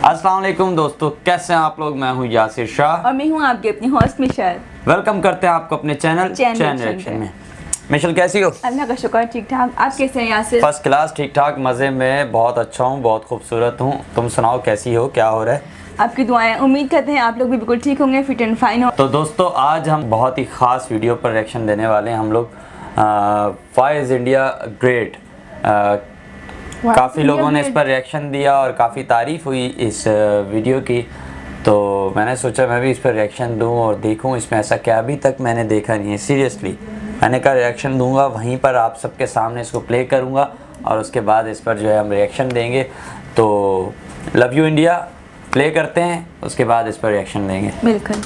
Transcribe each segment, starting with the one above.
अस्सलाम वालेकुम दोस्तों, कैसे हैं आप लोग। मैं हूं यासिर शाह और मैं हूं आपकी अपनी होस्ट मिशेल। वेलकम करते हैं आपको अपने चैनल चैन रिएक्शन में। मिशेल कैसी हो? अल्लाह का शुक्र, ठीक ठाक। आप कैसे हैं यासिर? फर्स्ट क्लास, ठीक ठाक, मज़े में, बहुत अच्छा हूं, बहुत खूबसूरत हूं। तुम सुनाओ कैसी हो, क्या हो रहा है? आपकी दुआएं, उम्मीद करते हैं आप लोग भी बिल्कुल ठीक होंगे, फिट एंड फाइन हो। तो दोस्तों आज हम बहुत ही ख़ास वीडियो पर रिएक्शन देने वाले हैं। हम लोग व्हाई इज़ इंडिया ग्रेट। काफ़ी लोगों ने इस पर रिएक्शन दिया और काफ़ी तारीफ़ हुई इस वीडियो की, तो मैंने सोचा मैं भी इस पर रिएक्शन दूं और देखूं इसमें ऐसा क्या अभी तक मैंने देखा नहीं है। सीरियसली मैंने कहा रिएक्शन दूंगा, वहीं पर आप सबके सामने इसको प्ले करूंगा और उसके बाद इस पर जो है हम रिएक्शन देंगे। तो लव यू इंडिया प्ले करते हैं, उसके बाद इस पर रिएक्शन देंगे। बिल्कुल।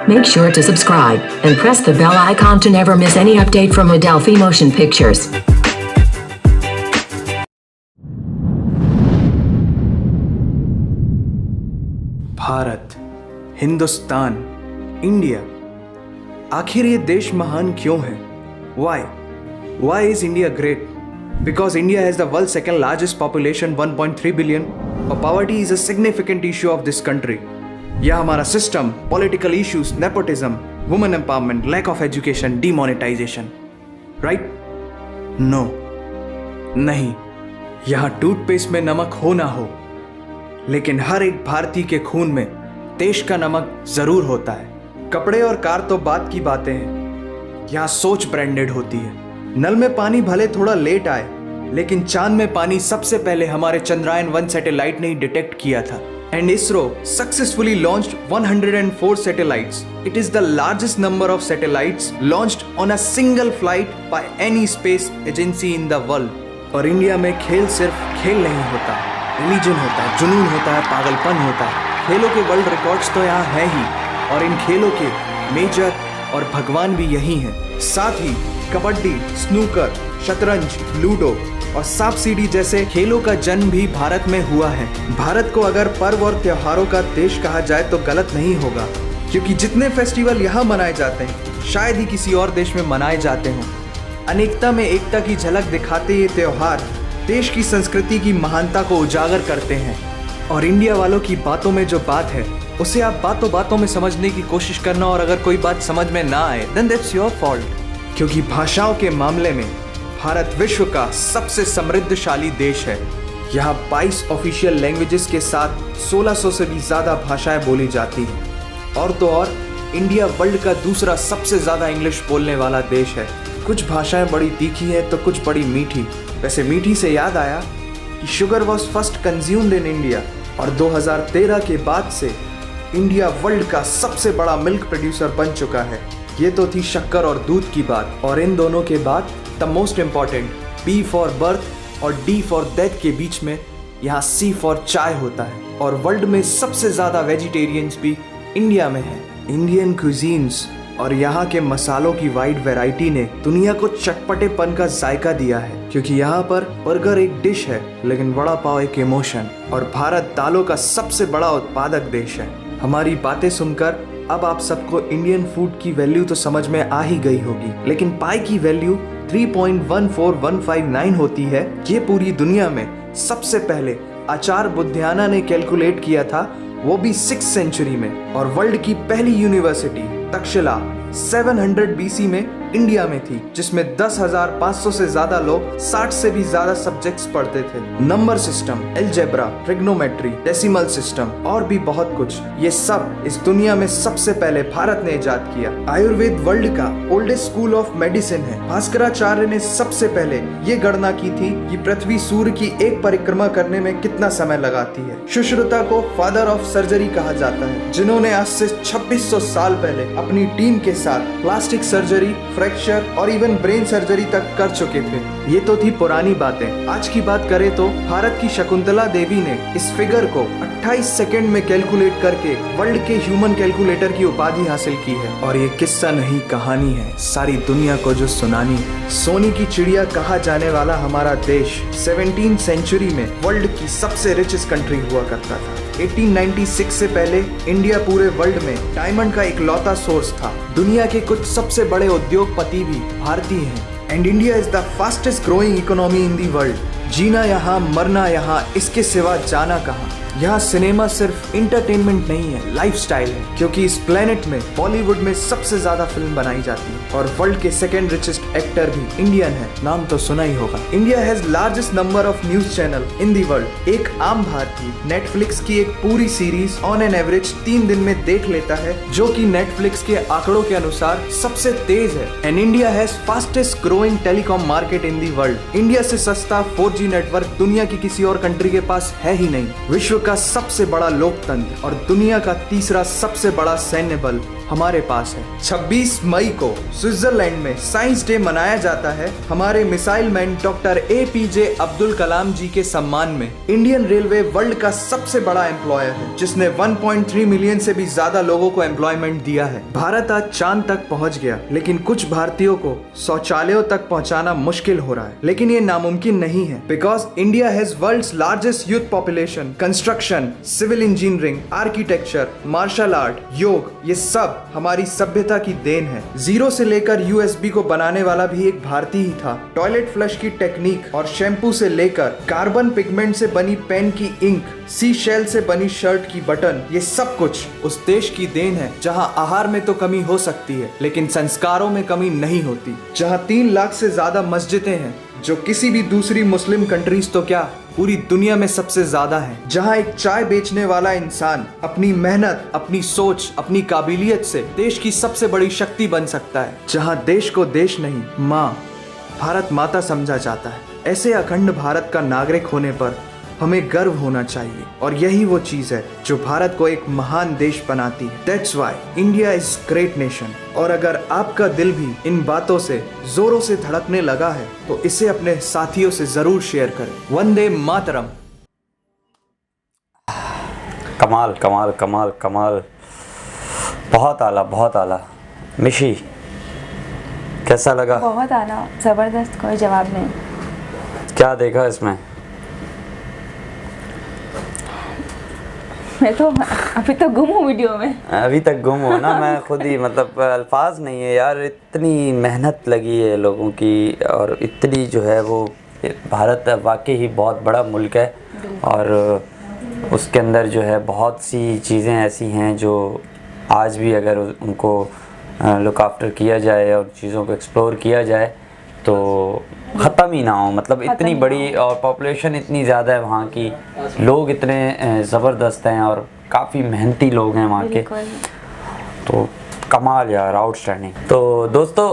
Make sure to subscribe and press the bell icon to never miss any update from Adelphi Motion Pictures. Bharat, Hindustan, India, आखिर ये देश महान क्यों है? Why? Why is India great? Because India has the world's second largest population, 1.3 billion. Poverty is a significant issue of this country. यह हमारा system, political issues, nepotism, women empowerment, lack of education, demonetisation, right? No, नहीं। यहाँ toothpaste में नमक हो ना हो, लेकिन हर एक भारतीय के खून में देश का नमक जरूर होता है। कपड़े और कार तो बात की बातें हैं, यहाँ सोच ब्रांडेड होती है। नल में पानी भले थोड़ा लेट आए, लेकिन चांद में पानी सबसे पहले हमारे चंद्रयान 1 सैटेलाइट ने ही डिटेक्ट किया था। And ISRO successfully launched 104 satellites. It is the largest number of satellites launched on a single flight by any space agency in the world. और इंडिया में खेल सिर्फ खेल नहीं होता, रिलीजन होता है, जुनून होता है, पागलपन होता है। खेलों के वर्ल्ड रिकॉर्ड्स तो यहाँ है ही, और इन खेलों के मेजर और भगवान भी यही हैं। साथ ही कबड्डी, स्नूकर, शतरंज, लूडो और सांप सीढ़ी जैसे खेलों का जन्म भी भारत में हुआ है। भारत को अगर पर्व और त्योहारों का देश कहा जाए तो गलत नहीं होगा, क्योंकि जितने फेस्टिवल यहाँ मनाए जाते हैं शायद ही किसी और देश में मनाए जाते हों। अनेकता में एकता की झलक दिखाते ये त्योहार देश की संस्कृति की महानता को उजागर करते हैं। और इंडिया वालों की बातों में जो बात है उसे आप बातों बातों में समझने की कोशिश करना, और अगर कोई बात समझ में ना आए देन दैट्स योर फॉल्ट। क्योंकि भाषाओं के मामले में भारत विश्व का सबसे समृद्धशाली देश है। यहाँ 22 ऑफिशियल लैंग्वेजेस के साथ 1600 से भी ज़्यादा भाषाएं बोली जाती हैं। और तो और इंडिया वर्ल्ड का दूसरा सबसे ज़्यादा इंग्लिश बोलने वाला देश है। कुछ भाषाएं बड़ी तीखी हैं तो कुछ बड़ी मीठी। वैसे मीठी से याद आया कि sugar was first consumed in India, और 2013 के बाद से इंडिया वर्ल्ड का सबसे बड़ा मिल्क प्रोड्यूसर बन चुका है। ये तो थी शक्कर और दूध की बात, और इन दोनों के बाद the most important B for birth और D फॉर डेथ के बीच में यहाँ C फॉर चाय होता है। और वर्ल्ड में सबसे ज़्यादा वेजिटेरियंस भी इंडिया में है। इंडियन क्यूजीन्स और यहाँ के मसालों की वाइड वैरायटी ने दुनिया को चटपटेपन का जायका दिया है, क्योंकि यहाँ पर बर्गर एक डिश है लेकिन वड़ा पाव एक इमोशन। और भारत दालों का सबसे बड़ा उत्पादक देश है। हमारी बातें सुनकर अब आप सबको इंडियन फूड की वैल्यू तो समझ में आ ही गई होगी, लेकिन पाई की वैल्यू 3.14159 होती है। ये पूरी दुनिया में सबसे पहले आचार्य बुद्धियाना ने कैलकुलेट किया था, वो भी 6th सेंचुरी में। और वर्ल्ड की पहली यूनिवर्सिटी तक्षशिला 700 BC में इंडिया में थी, जिसमें 10,500 से ज्यादा लोग 60 से भी ज्यादा सब्जेक्ट्स पढ़ते थे। Number system, algebra, trigonometry, decimal system और भी बहुत कुछ, ये सब इस दुनिया में सबसे पहले भारत ने इजाद किया। आयुर्वेद वर्ल्ड का ओल्डेस्ट स्कूल ऑफ मेडिसिन है। भास्कराचार्य ने सबसे पहले ये गणना की थी कि पृथ्वी सूर्य की एक परिक्रमा करने में कितना समय लगाती है। सुश्रुता को फादर ऑफ सर्जरी कहा जाता है, जिन्होंने आज से 2600 साल पहले अपनी टीम के साथ प्लास्टिक सर्जरी, फ्रैक्चर और इवन ब्रेन सर्जरी तक कर चुके थे। ये तो थी पुरानी बातें। आज की बात करें तो भारत की शकुंतला देवी ने इस फिगर को 28 सेकंड में कैलकुलेट करके वर्ल्ड के ह्यूमन कैलकुलेटर की उपाधि हासिल की है। और ये किस्सा नहीं कहानी है, सारी दुनिया को जो सुनानी है। सोने की चिड़िया कहा जाने वाला हमारा देश 17th सेंचुरी में वर्ल्ड की सबसे रिचेस्ट कंट्री हुआ करता था। 1896 से पहले इंडिया पूरे वर्ल्ड में डायमंड का इकलौता सोर्स था। दुनिया के कुछ सबसे बड़े उद्योगपति भी भारतीय हैं। And India is the fastest growing economy in the world. जीना यहाँ मरना यहाँ, इसके सिवा जाना कहाँ। यहाँ सिनेमा सिर्फ इंटरटेनमेंट नहीं है, लाइफस्टाइल है, क्योंकि इस प्लेनेट में बॉलीवुड में सबसे ज्यादा फिल्म बनाई जाती है और वर्ल्ड के सेकंड रिचेस्ट एक्टर भी इंडियन है। नाम तो सुना ही होगा। India has largest number of news channel in the world. एक आम भारतीय नेटफ्लिक्स की एक पूरी सीरीज ऑन एन एवरेज 3 दिन में देख लेता है, जो कि नेटफ्लिक्स के आंकड़ों के अनुसार सबसे तेज है। And India has fastest growing telecom market in the world. India से सस्ता 4G नेटवर्क दुनिया की किसी और कंट्री के पास है ही नहीं। विश्व का सबसे बड़ा लोकतंत्र और दुनिया का तीसरा सबसे बड़ा सैन्य बल हमारे पास है। 26 मई को स्विट्जरलैंड में साइंस डे मनाया जाता है हमारे missile man doctor APJ Abdul Kalam ji के सम्मान में। इंडियन रेलवे वर्ल्ड का सबसे बड़ा एम्प्लॉयर है, जिसने 1.3 मिलियन से भी ज्यादा लोगों को एम्प्लॉयमेंट दिया है। भारत आज चांद तक पहुंच गया, लेकिन कुछ भारतीयों को शौचालयों तक पहुंचाना मुश्किल हो रहा है। लेकिन ये नामुमकिन नहीं है, because India has world's largest youth population. Construction, civil engineering, architecture, martial art, yoga, ये सब हमारी सभ्यता की देन है। जीरो से लेकर USB को बनाने वाला भी एक भारतीय ही था। टॉयलेट फ्लश की टेक्निक और शैम्पू से लेकर कार्बन पिगमेंट से बनी पेन की इंक, सी शेल से बनी शर्ट की बटन, ये सब कुछ उस देश की देन है जहां आहार में तो कमी हो सकती है, लेकिन संस्कारों में कमी नहीं होती। जहां 3 लाख से ज्यादा मस्जिदें हैं, जो किसी भी दूसरी मुस्लिम कंट्रीज तो क्या पूरी दुनिया में सबसे ज्यादा है। जहां एक चाय बेचने वाला इंसान अपनी मेहनत, अपनी सोच, अपनी काबिलियत से देश की सबसे बड़ी शक्ति बन सकता है। जहां देश को देश नहीं, माँ, भारत माता समझा जाता है। ऐसे अखंड भारत का नागरिक होने पर हमें गर्व होना चाहिए, और यही वो चीज है जो भारत को एक महान देश बनाती है। That's why India is great nation। और अगर आपका दिल भी इन बातों से जोरों से धड़कने लगा है, तो इसे अपने साथियों से जरूर शेयर करें। वंदे मातरम। कमाल कमाल कमाल कमाल, बहुत आला बहुत आला। मिशी, कैसा लगा? बहुत आला, जबरदस्त, कोई जवाब नहीं। क्या देखा इसमें? मैं तो अभी तो गुम हूँ वीडियो में। अभी तक गुम हो ना, मैं खुद ही मतलब अल्फाज नहीं है यार। इतनी मेहनत लगी है लोगों की, और इतनी जो है वो, भारत वाकई ही बहुत बड़ा मुल्क है, और उसके अंदर जो है बहुत सी चीज़ें ऐसी हैं जो आज भी अगर उनको लुक आफ्टर किया जाए और चीज़ों को एक्सप्लोर किया जाए तो ख़त्म ही ना हो। मतलब इतनी बड़ी और पॉपुलेशन इतनी ज़्यादा है वहाँ की, लोग इतने ज़बरदस्त हैं और काफ़ी मेहनती लोग हैं वहाँ के, तो कमाल यार, आउटस्टैंडिंग। तो दोस्तों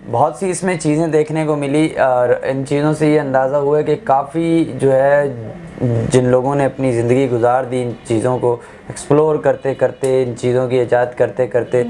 बहुत सी इसमें चीज़ें देखने को मिली, और इन चीज़ों से ये अंदाज़ा हुआ कि काफ़ी जो है जिन लोगों ने अपनी ज़िंदगी गुजार दी इन चीज़ों को एक्सप्लोर करते करते, इन चीज़ों की इजाद करते करते,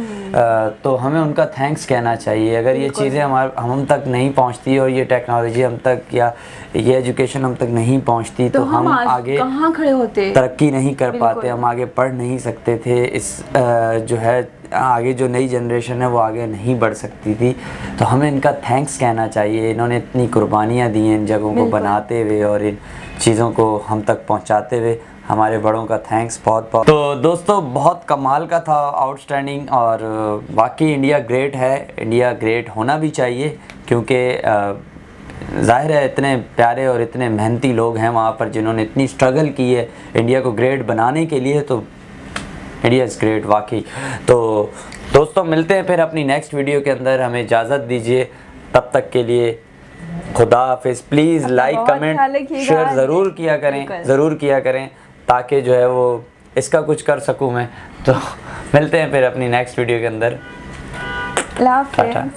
तो हमें उनका थैंक्स कहना चाहिए। अगर ये चीज़ें हम तक नहीं पहुंचती, और ये टेक्नोलॉजी हम तक, या ये एजुकेशन हम तक नहीं पहुंचती, तो हम आगे कहाँ खड़े होते, तरक्की नहीं कर पाते, हम आगे पढ़ नहीं सकते थे। इस जो है आगे जो नई जनरेशन है वो आगे नहीं बढ़ सकती थी। तो हमें इनका थैंक्स कहना चाहिए। इन्होंने इतनी कुर्बानियाँ दी हैं इन जगहों को बनाते हुए और इन चीज़ों को हम तक पहुंचाते हुए। हमारे बड़ों का थैंक्स बहुत बहुत। तो दोस्तों बहुत कमाल का था, आउटस्टैंडिंग, और वाकई इंडिया ग्रेट है। इंडिया ग्रेट होना भी चाहिए, क्योंकि ज़ाहिर है इतने प्यारे और इतने मेहनती लोग हैं वहाँ पर जिन्होंने इतनी स्ट्रगल की है इंडिया को ग्रेट बनाने के लिए। तो इंडिया इज़ ग्रेट वाकई। तो दोस्तों मिलते हैं फिर अपनी नेक्स्ट वीडियो के अंदर। हमें इजाज़त दीजिए, तब तक के लिए खुदा हाफिज़। प्लीज़ लाइक कमेंट शेयर ज़रूर किया करें ताकि जो है वो इसका कुछ कर सकूं मैं। तो मिलते हैं फिर अपनी नेक्स्ट वीडियो के अंदर। टाटा।